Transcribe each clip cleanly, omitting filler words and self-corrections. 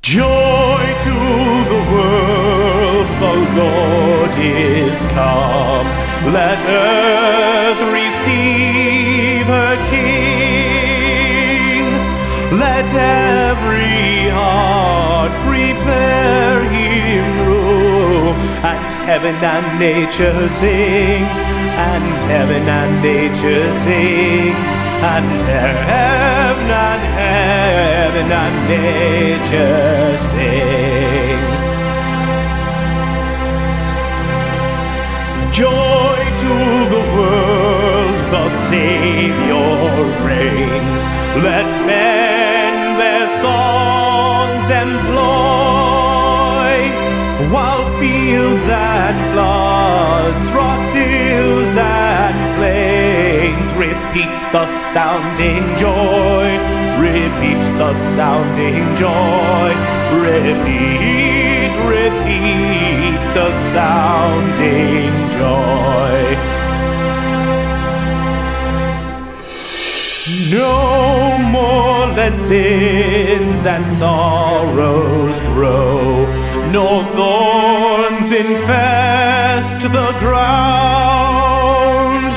Joy to the world, the Lord is come. Let earth receive her King. Let every heart prepare him room. And heaven and nature sing, and heaven and nature sing, and heaven and nature sing. Joy to the world, the Savior reigns. Let men their songs employ, while fields and floods, rocks, hills and plains repeat the sounding joy, repeat the sounding joy, repeat, repeat the sounding joy. No more let sins and sorrows grow, nor thorns infest the ground.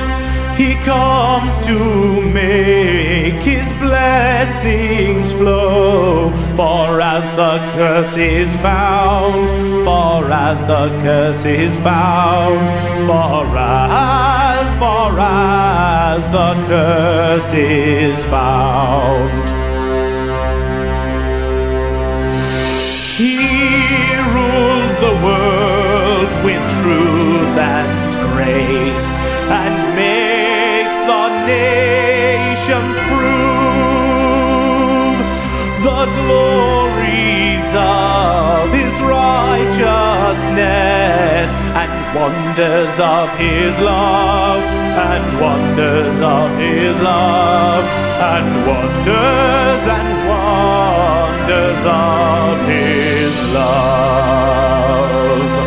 He comes to make his blessings flow, for as the curse is found, for as the curse is found, for as the curse is found. He rules the world with truth and grace, and makes the nations prove the glories of his righteousness, and wonders of his love, and wonders of his love, and wonders of his love.